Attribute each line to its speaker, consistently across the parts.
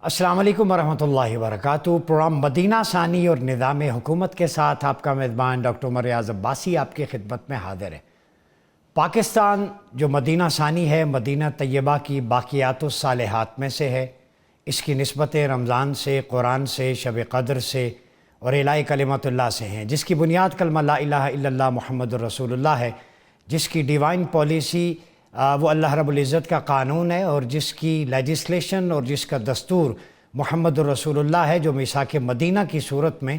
Speaker 1: السلام علیکم ورحمۃ اللہ وبرکاتہ۔ پروگرام مدینہ ثانی اور نظام حکومت کے ساتھ آپ کا میزبان ڈاکٹر عمر ریاض عباسی آپ کی خدمت میں حاضر ہے۔ پاکستان جو مدینہ ثانی ہے، مدینہ طیبہ کی باقیات الصالحات میں سے ہے۔ اس کی نسبتیں رمضان سے، قرآن سے، شب قدر سے اور اعلاء کلمت اللہ سے ہیں، جس کی بنیاد کلمہ لا الہ الا اللہ محمد الرسول اللہ ہے، جس کی ڈیوائن پالیسی وہ اللہ رب العزت کا قانون ہے، اور جس کی لیجسلیشن اور جس کا دستور محمد الرسول اللہ ہے، جو میثاق مدینہ کی صورت میں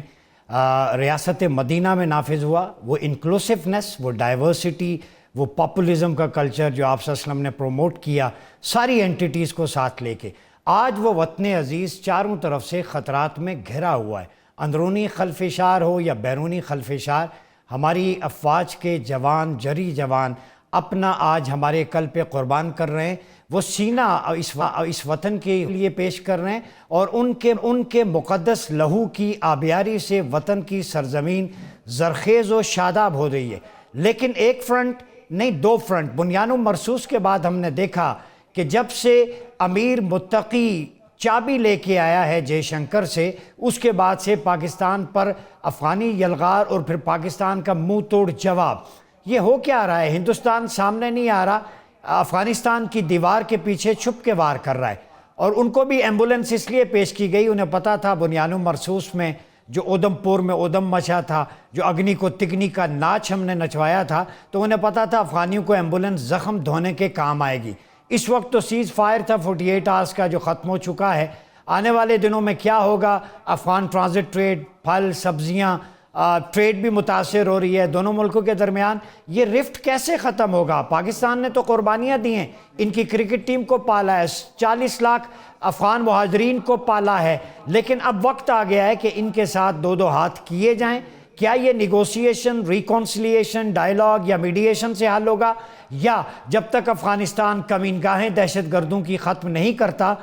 Speaker 1: ریاست مدینہ میں نافذ ہوا۔ وہ انکلوسیونیس، وہ ڈائیورسٹی، وہ پاپولزم کا کلچر جو آپ صلی اللہ علیہ وسلم نے پروموٹ کیا، ساری اینٹیٹیز کو ساتھ لے کے، آج وہ وطن عزیز چاروں طرف سے خطرات میں گھرا ہوا ہے۔ اندرونی خلفشار ہو یا بیرونی خلفشار، ہماری افواج کے جوان، جری جوان اپنا آج ہمارے قلب پہ قربان کر رہے ہیں۔ وہ سینہ اس وطن کے لیے پیش کر رہے ہیں، اور ان کے مقدس لہو کی آبیاری سے وطن کی سرزمین زرخیز و شاداب ہو رہی ہے۔ لیکن ایک فرنٹ نہیں، دو فرنٹ۔ بنیان مرصوص کے بعد ہم نے دیکھا کہ جب سے امیر متقی چابی لے کے آیا ہے جے شنکر سے، اس کے بعد سے پاکستان پر افغانی یلغار اور پھر پاکستان کا منہ توڑ جواب۔ یہ ہو کیا رہا ہے؟ ہندوستان سامنے نہیں آ رہا، افغانستان کی دیوار کے پیچھے چھپ کے وار کر رہا ہے۔ اور ان کو بھی ایمبولنس اس لیے پیش کی گئی، انہیں پتا تھا بنیان مرصوص میں جو اودم پور میں اودم مچا تھا، جو اگنی کو تگنی کا ناچ ہم نے نچوایا تھا، تو انہیں پتا تھا افغانیوں کو ایمبولنس زخم دھونے کے کام آئے گی۔ اس وقت تو سیز فائر تھا 48 آورز کا، جو ختم ہو چکا ہے۔ آنے والے دنوں میں کیا ہوگا؟ افغان ٹرانزٹ ٹریڈ، پھل، سبزیاں، ٹریڈ بھی متاثر ہو رہی ہے دونوں ملکوں کے درمیان۔ یہ رفٹ کیسے ختم ہوگا؟ پاکستان نے تو قربانیاں دی ہیں، ان کی کرکٹ ٹیم کو پالا ہے، 40 لاکھ افغان مہاجرین کو پالا ہے، لیکن اب وقت آ گیا ہے کہ ان کے ساتھ دو دو ہاتھ کیے جائیں۔ کیا یہ نیگوسیشن، ریکونسلیشن، ڈائیلاگ یا میڈیشن سے حل ہوگا، یا جب تک افغانستان کمین گاہیں دہشت گردوں کی ختم نہیں کرتا،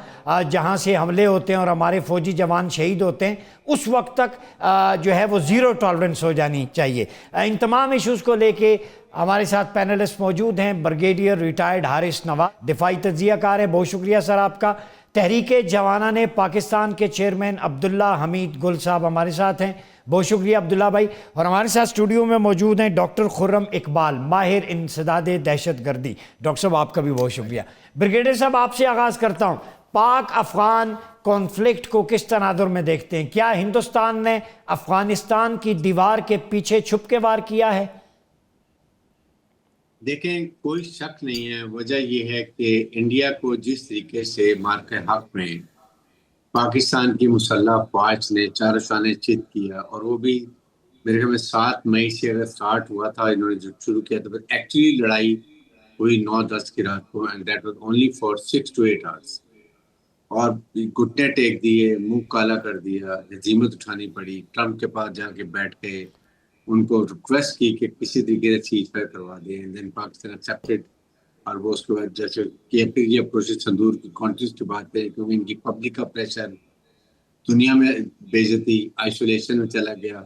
Speaker 1: جہاں سے حملے ہوتے ہیں اور ہمارے فوجی جوان شہید ہوتے ہیں، اس وقت تک جو ہے وہ زیرو ٹالرنس ہو جانی چاہیے۔ ان تمام ایشوز کو لے کے ہمارے ساتھ پینلسٹ موجود ہیں۔ بریگیڈیئر ریٹائرڈ حارث نواز، دفاعی تجزیہ کار ہیں، بہت شکریہ سر آپ کا۔ تحریک جوانان پاکستان کے چیئرمین عبداللہ حمید گل صاحب ہمارے ساتھ ہیں، بہت شکریہ عبداللہ بھائی۔ اور ہمارے ساتھ اسٹوڈیو میں موجود ہیں ڈاکٹر خرم اقبال، ماہر انسداد دہشت گردی۔ ڈاکٹر صاحب آپ کا بھی بہت شکریہ۔ بریگیڈیئر صاحب آپ سے آغاز کرتا ہوں، پاک افغان کانفلکٹ کو کس تناظر میں دیکھتے ہیں؟ کیا ہندوستان نے افغانستان کی دیوار کے پیچھے چھپ کے وار کیا ہے؟
Speaker 2: دیکھیں، کوئی شک نہیں ہے، وجہ یہ ہے کہ انڈیا کو جس طریقے سے مارکہ حق میں پاکستان کی مسلح افواج نے چارشانے چت کیا، اور وہ بھی میرے خیال میں 7 مئی سے اگر سٹارٹ ہوا تھا، انہوں نے جب شروع کیا تو پھر ایکچولی لڑائی ہوئی 9-10 کی رات کو، and that was only for 6 to 8 hours، اور گھٹنے ٹیک دیے، منہ کالا کر دیا، ہزیمت اٹھانی پڑی، ٹرمپ کے پاس جا کے بیٹھ کے ان کو ریکویسٹ کی کہ کسی طریقے سے سیز فائر کروا دیں، دین پاکستان ایکسیپٹڈ، اور وہ اس کے بعد جیسے پھر یہ پروسیس صندور کی کانٹریز کی بات ہے، کیونکہ ان کی پبلک کا پریشر، دنیا میں بے عزتی، آئسولیشن میں چلا گیا،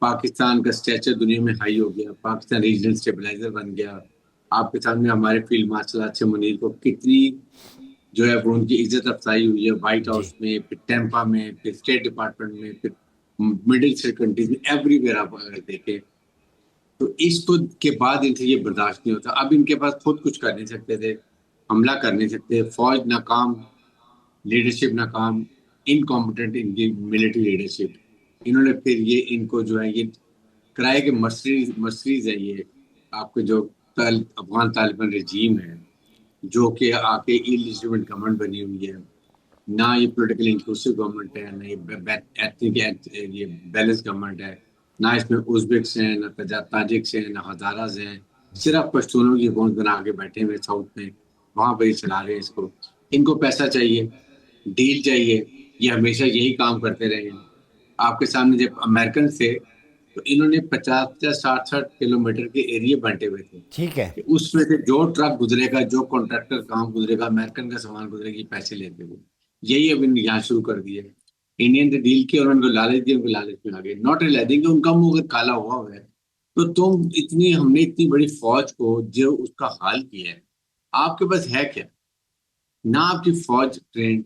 Speaker 2: پاکستان کا اسٹیچر دنیا میں ہائی ہو گیا، پاکستان ریجنل اسٹیبلائزر بن گیا۔ آپ کے سامنے ہمارے فیلڈ مارشل آرٹس منیر کو کتنی جو ہے وہ ان کی عزت افزائی ہوئی ہے، وائٹ ہاؤس میں، پھر ٹیمپا میں، پھر اسٹیٹ ڈپارٹمنٹ میں، پھر مڈل ایسٹ کنٹریز میں، ایوری ویئر آپ اگر دیکھیں تو اس کو کے بعد ان سے یہ برداشت نہیں ہوتا۔ اب ان کے پاس خود کچھ کر نہیں سکتے تھے، حملہ کر نہیں سکتے، فوج ناکام، لیڈرشپ ناکام، انکمپیٹنٹ ان کی ملٹری لیڈرشپ۔ انہوں نے پھر یہ ان کو جو ہے یہ کرائے کے مرسریز ہے، یہ آپ کے جو افغان طالبان رجیم ہے، جو کہ آپ کے ایلیجیٹمنٹ گورنمنٹ بنی ہوئی ہے، نہ یہ پولیٹیکل انکلوسیو گورنمنٹ ہے، نہ یہ بیلنس گورنمنٹ ہے، نہ اس میں ازبکس ہیں، نہ تاجکس ہیں، نہ ہزاراز ہیں، صرف پشتونوں کی حکومت بنا کے بیٹھے ہوئے ساؤتھ میں، وہاں پہ ہی چلا رہے ہیں اس کو۔ ان کو پیسہ چاہیے، ڈیل چاہیے، یہ ہمیشہ یہی کام کرتے رہے ہیں۔ آپ کے سامنے جب امریکن تھے تو انہوں نے 50 یا 60 کلومیٹر کے ایریے بانٹے ہوئے تھے،
Speaker 1: ٹھیک ہے،
Speaker 2: کہ اس میں سے جو ٹرک گزرے گا، جو کانٹریکٹر کام گزرے گا، امریکن کا سامان گزرے گا، پیسے لیتے ہوئے۔ یہی اب یہاں شروع کر دیا ہے۔ انڈین نے ڈیل کی اور ان کو لالچ دی، ان کو لالچ میں آ گئے، ناٹ ریلائزنگ کہ ان کا منہ اگر کالا ہوا ہے تو ہم نے اتنی بڑی فوج کو جو اس کا حال کیا ہے، آپ کے پاس ہے کیا؟ نہ آپ کی فوج ٹرینڈ،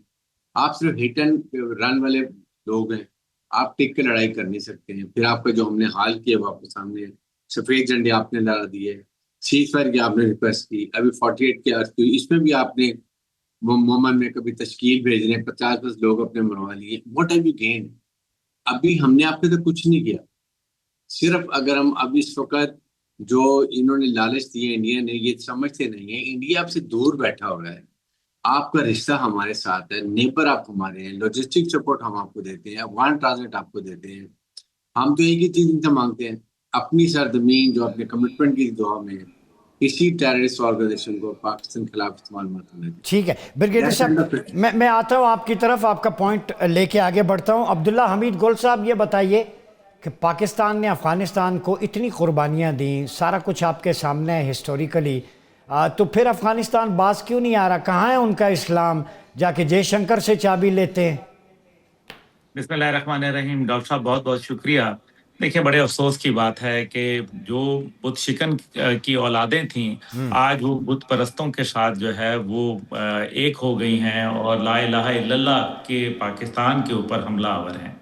Speaker 2: آپ صرف ہٹ اینڈ رن والے لوگ ہیں، آپ ٹک کے لڑائی کر نہیں سکتے ہیں. پھر آپ کا جو ہم نے حال کیا وہ آپ کے سامنے، سفید جھنڈے آپ نے لڑا دیے، سیز فائر کی آپ نے ریکویسٹ کی، ابھی 48 کی عرض کی، اس میں بھی آپ نے مومن میں کبھی تشکیل بھیج رہے ہیں، 50 لوگ اپنے مروا لیے. What have you gain? ابھی ہم نے آپ کے تک کچھ نہیں کیا. صرف اگر ہم اب اس وقت جو انہوں نے لالچ دیے انڈیا نے، یہ سمجھتے نہیں ہیں انڈیا آپ سے دور بیٹھا ہوا ہے، آپ کا رشتہ ہمارے ساتھ ہے، نیبر آپ ہمارے ہیں، لاجسٹک سپورٹ ہم آپ کو دیتے ہیں، افغان ٹرانزٹ آپ کو دیتے ہیں. ہم تو ایک ہی چیز ان سے مانگتے ہیں، اپنی سرزمین جو اپنے کمٹمنٹ کی دعا میں ہے، کسی ٹیررسٹ آرگنائزیشن کو پاکستان کے خلاف استعمال مت ہونے دیں.
Speaker 1: ٹھیک ہے بریگیڈیئر
Speaker 2: That's
Speaker 1: صاحب،
Speaker 2: the question.
Speaker 1: میں آتا ہوں آپ کی طرف، آپ کا پوائنٹ لے کے آگے بڑھتا ہوں. عبداللہ حمید گل صاحب، یہ بتائیے کہ پاکستان نے افغانستان کو اتنی قربانیاں دیں، سارا کچھ آپ کے سامنے ہے ہسٹوریکلی، تو پھر افغانستان باز کیوں نہیں آ رہا؟ کہاں ہے ان کا اسلام؟ جا کے جے شنکر سے چابی لیتے ہیں.
Speaker 3: بسم اللہ الرحمن الرحیم. ڈاکٹر صاحب بہت بہت شکریہ. دیکھیں بڑے افسوس کی بات ہے کہ جو بت شکن کی اولادیں تھیں آج وہ بت پرستوں کے ساتھ جو ہے وہ ایک ہو گئی ہیں اور لا الہ الا اللہ کے پاکستان کے اوپر حملہ آور ہیں.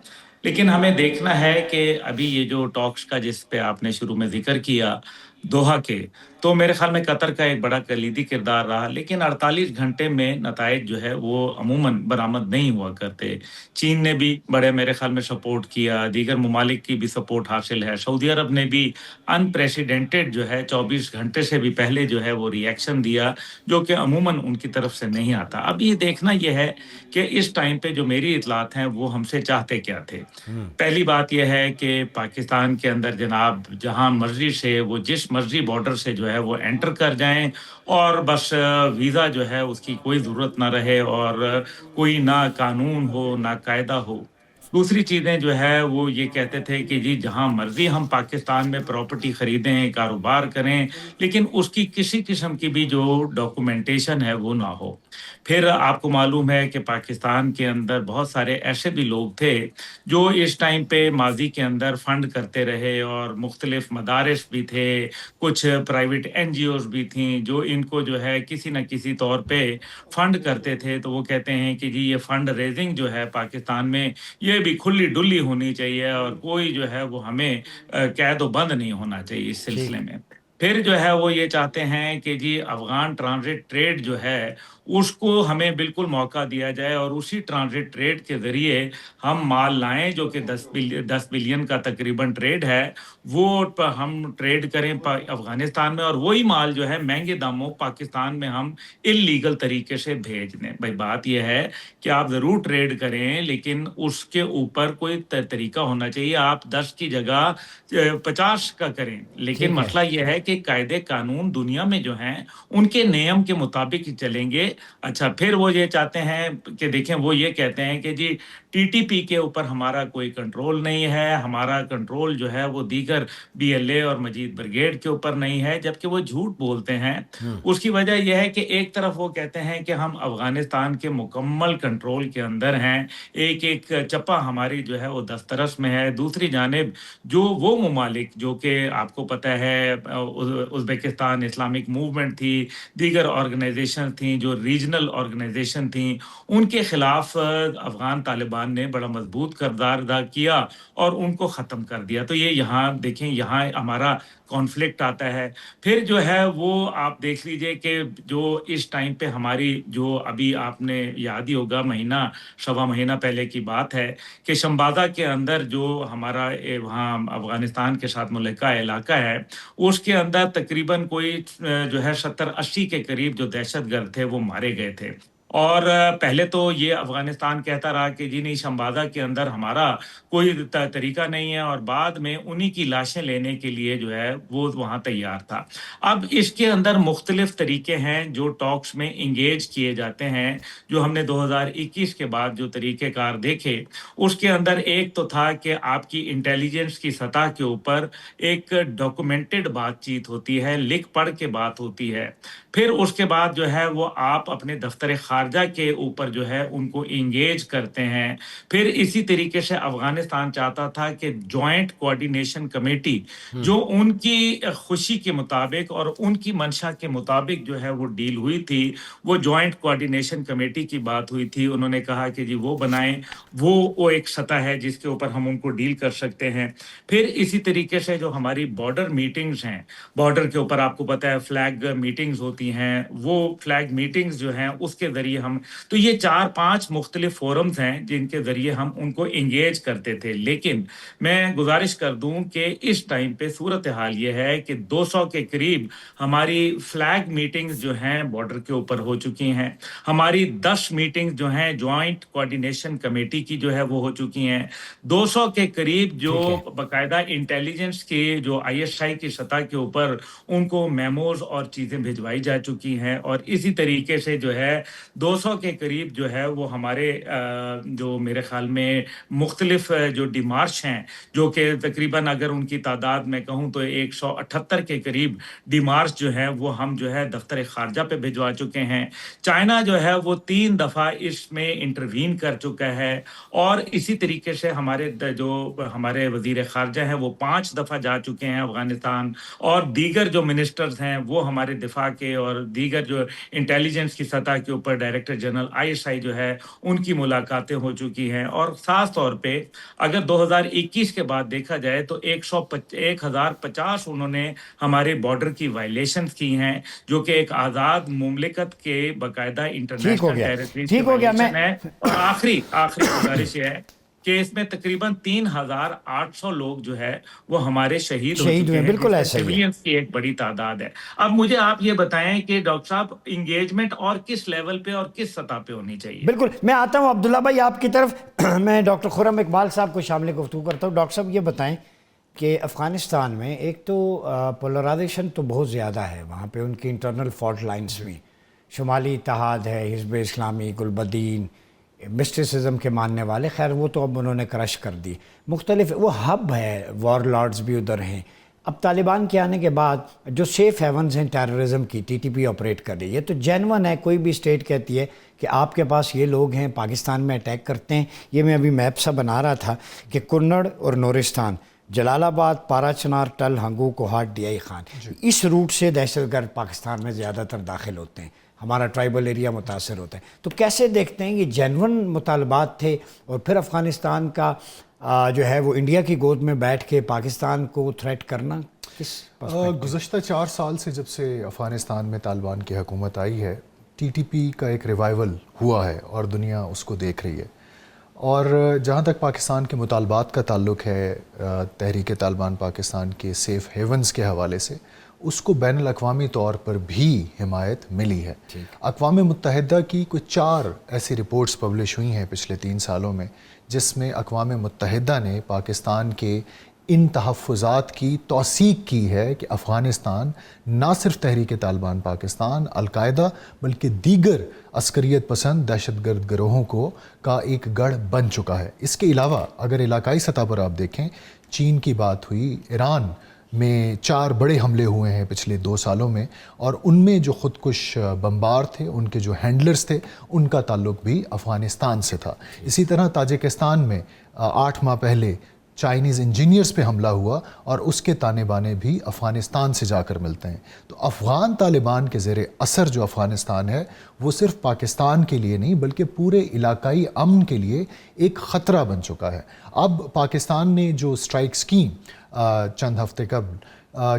Speaker 3: لیکن ہمیں دیکھنا ہے کہ ابھی یہ جو ٹاکس کا جس پہ آپ نے شروع میں ذکر کیا دوحہ کے، تو میرے خیال میں قطر کا ایک بڑا کلیدی کردار رہا، لیکن 48 گھنٹے میں نتائج جو ہے وہ عموماً برآمد نہیں ہوا کرتے. چین نے بھی بڑے میرے خیال میں سپورٹ کیا، دیگر ممالک کی بھی سپورٹ حاصل ہے، سعودی عرب نے بھی انپریسیڈنٹڈ جو ہے 24 گھنٹے سے بھی پہلے جو ہے وہ ریئیکشن دیا، جو کہ عموماً ان کی طرف سے نہیں آتا. اب یہ دیکھنا یہ ہے کہ اس ٹائم پہ جو میری اطلاعات ہیں وہ ہم سے چاہتے کیا تھے. پہلی بات یہ ہے کہ پاکستان کے اندر جناب جہاں مرضی سے وہ جس مرضی بارڈر سے جو ہے وہ انٹر کر جائیں اور بس ویزا جو ہے اس کی کوئی ضرورت نہ رہے اور کوئی نہ قانون ہو نہ قاعدہ ہو. دوسری چیزیں جو ہے وہ یہ کہتے تھے کہ جی جہاں مرضی ہم پاکستان میں پراپرٹی خریدیں، کاروبار کریں، لیکن اس کی کسی قسم کی بھی جو ڈاکومنٹیشن ہے وہ نہ ہو. پھر آپ کو معلوم ہے کہ پاکستان کے اندر بہت سارے ایسے بھی لوگ تھے جو اس ٹائم پہ ماضی کے اندر فنڈ کرتے رہے اور مختلف مدارس بھی تھے، کچھ پرائیویٹ این جی اوز بھی تھیں جو ان کو جو ہے کسی نہ کسی طور پہ فنڈ کرتے تھے. تو وہ کہتے ہیں کہ جی یہ فنڈ ریزنگ جو ہے پاکستان میں یہ بھی کھلی ڈلی ہونی چاہیے اور کوئی جو ہے وہ ہمیں قید و بند نہیں ہونا چاہیے اس سلسلے میں. پھر جو ہے وہ یہ چاہتے ہیں کہ جی افغان ٹرانزٹ ٹریڈ جو ہے اس کو ہمیں بالکل موقع دیا جائے اور اسی ٹرانزٹ ٹریڈ کے ذریعے ہم مال لائیں، جو کہ 10 بلین کا تقریباً ٹریڈ ہے، وہ ہم ٹریڈ کریں افغانستان میں اور وہی مال جو ہے مہنگے داموں پاکستان میں ہم اللیگل طریقے سے بھیج دیں. بھائی بات یہ ہے کہ آپ ضرور ٹریڈ کریں لیکن اس کے اوپر کوئی طریقہ ہونا چاہیے. آپ 10 کی جگہ 50 کا کریں، لیکن
Speaker 1: ٹھیک ہے.
Speaker 3: مسئلہ یہ ہے کہ قاعدے قانون دنیا میں جو ہیں ان کے نیم کے مطابق چلیں گے. اچھا پھر وہ یہ چاہتے ہیں کہ دیکھیں وہ یہ کہتے ہیں کہ جی ٹی ٹی پی کے اوپر ہمارا کوئی کنٹرول نہیں ہے، ہمارا کنٹرول جو ہے وہ دیگر بی ایل اے اور مجید بریگیڈ کے اوپر نہیں ہے، جبکہ وہ جھوٹ بولتے ہیں. اس کی وجہ یہ ہے کہ ایک طرف وہ کہتے ہیں کہ ہم افغانستان کے مکمل کنٹرول کے اندر ہیں، ایک ایک چپا ہماری جو ہے وہ دسترس میں ہے. دوسری جانب جو وہ ممالک جو کہ آپ کو پتہ ہے ازبکستان اسلامک موومنٹ تھی، دیگر آرگنائزیشن تھیں جو ریجنل آرگنائزیشن تھیں، ان کے خلاف افغان طالبان نے بڑا مضبوط کردار ادا کیا اور ان کو ختم کر دیا. تو یہ یہاں دیکھیں یہاں ہمارا کانفلکٹ آتا ہے. پھر جو ہے وہ آپ دیکھ لیجئے کہ جو اس ٹائم پہ ہماری جو ابھی آپ نے یاد ہی ہوگا سوا مہینہ پہلے کی بات ہے کہ شمبازہ کے اندر جو ہمارا وہاں افغانستان کے ساتھ ملحقہ علاقہ ہے اس کے اندر تقریباً کوئی جو ہے 70-80 کے قریب جو دہشت گرد تھے وہ مارے گئے تھے. اور پہلے تو یہ افغانستان کہتا رہا کہ جی نہیں شمبازہ کے اندر ہمارا کوئی طریقہ نہیں ہے، اور بعد میں انہی کی لاشیں لینے کے لیے جو ہے وہ وہاں تیار تھا. اب اس کے اندر مختلف طریقے ہیں جو ٹاکس میں انگیج کیے جاتے ہیں. جو ہم نے 2021 کے بعد جو طریقہ کار دیکھے اس کے اندر ایک تو تھا کہ آپ کی انٹیلیجنس کی سطح کے اوپر ایک ڈاکومنٹڈ بات چیت ہوتی ہے، لکھ پڑھ کے بات ہوتی ہے. پھر اس کے بعد جو ہے وہ آپ اپنے دفتر خارجہ خارجہ کے اوپر جو ہے ان کو انگیج کرتے ہیں. پھر اسی طریقے سے افغانستان چاہتا تھا کہ جوائنٹ کوآرڈینیشن کمیٹی جو ان کی خوشی کے مطابق اور ان کی منشا کے مطابق جو ہے وہ ڈیل ہوئی تھی، وہ جوائنٹ کوآرڈینیشن کمیٹی کی بات ہوئی تھی. انہوں نے کہا کہ جی وہ بنائیں، وہ ایک سطح ہے جس کے اوپر ہم ان کو ڈیل کر سکتے ہیں. پھر اسی طریقے سے جو ہماری بارڈر میٹنگز ہیں، بارڈر کے اوپر آپ کو پتہ ہے فلیگ میٹنگز ہوتی ہیں، وہ فلیگ میٹنگز جو ہیں اس کے ذریعے ہم، تو یہ 4-5 مختلف فورمز ہیں جن کے ذریعے ہم ان کو انگیج کرتے تھے. لیکن میں گزارش کر دوں کہ اس ٹائم پہ صورتحال یہ ہے کہ 200 کے قریب ہماری فلیگ میٹنگز جو ہیں بارڈر کے اوپر ہو چکی ہیں. ہماری 10 میٹنگز جو ہیں جوائنٹ کوآرڈینیشن کمیٹی کی جو ہے وہ ہو چکی ہیں. 200 کے قریب جو باقاعدہ انٹیلیجنس کی جو ISI کی سطح کے اوپر ان کو میموز اور چیزیں بھجوائی جا چکی ہیں. اور اسی طریقے سے جو ہے 200 کے قریب جو ہے وہ ہمارے جو میرے خیال میں مختلف جو ڈیمارش ہیں، جو کہ تقریباً اگر ان کی تعداد میں کہوں تو 178 کے قریب ڈیمارش جو ہے وہ ہم جو ہے دفتر خارجہ پہ بھجوا چکے ہیں. چائنا جو ہے وہ 3 دفعہ اس میں انٹروین کر چکا ہے. اور اسی طریقے سے جو ہمارے وزیر خارجہ ہیں وہ 5 دفعہ جا چکے ہیں افغانستان. اور دیگر جو منسٹرز ہیں وہ ہمارے دفاع کے اور دیگر جو انٹیلیجنس کی سطح کے اوپر ڈائریکٹر جنرل ISI جو ہے ان کی ملاقاتیں ہو چکی ہیں. اور خاص طور پہ اگر 2021 کے بعد دیکھا جائے تو 1050 انہوں نے ہمارے بارڈر کی وائلیشنز کی ہیں، جو کہ ایک آزاد مملکت کے باقاعدہ انٹرنیشنل ٹیریٹریز کی وائلیشن ہے. اور آخری گزارش یہ ہے کہ اس میں تقریباً 3800 لوگ جو ہے وہ ہمارے شہید ہو چکے ہیں.
Speaker 1: بالکل ایسا ہی
Speaker 3: سویلینز کی ایک بڑی تعداد ہے. اب مجھے آپ یہ بتائیں کہ ڈاکٹر صاحب انگیجمنٹ اور کس لیول پہ اور کس سطح پہ ہونی چاہیے؟
Speaker 1: بالکل، میں آتا ہوں عبداللہ بھائی آپ کی طرف. میں ڈاکٹر خرم اقبال صاحب کو شامل گفتگو کرتا ہوں. ڈاکٹر صاحب یہ بتائیں کہ افغانستان میں ایک تو پولرائزیشن تو بہت زیادہ ہے، وہاں پہ ان کی انٹرنل فالٹ لائنز میں شمالی اتحاد ہے، حزب اسلامی، گلبدین، مسٹسزم کے ماننے والے، خیر وہ تو اب انہوں نے کرش کر دی. مختلف وہ ہب ہے، وار لارڈز بھی ادھر ہیں. اب طالبان کے آنے کے بعد جو سیف ہیونز ہیں ٹیررزم کی، TTP آپریٹ کر رہی ہے. تو جینون ہے، کوئی بھی اسٹیٹ کہتی ہے کہ آپ کے پاس یہ لوگ ہیں پاکستان میں اٹیک کرتے ہیں. یہ میں ابھی میپ سا بنا رہا تھا کہ کنڑ اور نورستان، جلال آباد، پارا چنار، ٹل، ہنگو، کوہاٹ، DI خان، اس روٹ سے دہشت گرد پاکستان میں زیادہ تر داخل ہوتے ہیں. ہمارا ٹرائبل ایریا متاثر ہوتا ہے. تو کیسے دیکھتے ہیں یہ جینون مطالبات تھے اور پھر افغانستان کا جو ہے وہ انڈیا کی گود میں بیٹھ کے پاکستان کو تھریٹ کرنا کس
Speaker 4: گزشتہ 4 سال سے جب سے افغانستان میں طالبان کی حکومت آئی ہے، TTP کا ایک ریوائول ہوا ہے اور دنیا اس کو دیکھ رہی ہے. اور جہاں تک پاکستان کے مطالبات کا تعلق ہے، تحریک طالبان پاکستان کے سیف ہیونز کے حوالے سے، اس کو بین الاقوامی طور پر بھی حمایت ملی ہے. اقوام متحدہ کی کچھ 4 ایسی رپورٹس پبلش ہوئی ہیں پچھلے 3 سالوں میں، جس میں اقوام متحدہ نے پاکستان کے ان تحفظات کی توثیق کی ہے کہ افغانستان نہ صرف تحریک طالبان پاکستان، القاعدہ، بلکہ دیگر عسکریت پسند دہشت گرد گروہوں کا ایک گڑھ بن چکا ہے. اس کے علاوہ اگر علاقائی سطح پر آپ دیکھیں، چین کی بات ہوئی، ایران میں 4 بڑے حملے ہوئے ہیں پچھلے 2 سالوں میں، اور ان میں جو خودکش بمبار تھے، ان کے جو ہینڈلرز تھے، ان کا تعلق بھی افغانستان سے تھا. اسی طرح تاجکستان میں 8 ماہ پہلے چائنیز انجینئرز پہ حملہ ہوا اور اس کے تانے بانے بھی افغانستان سے جا کر ملتے ہیں. تو افغان طالبان کے زیر اثر جو افغانستان ہے وہ صرف پاکستان کے لیے نہیں بلکہ پورے علاقائی امن کے لیے ایک خطرہ بن چکا ہے. اب پاکستان نے جو سٹرائکس کی چند ہفتے قبل،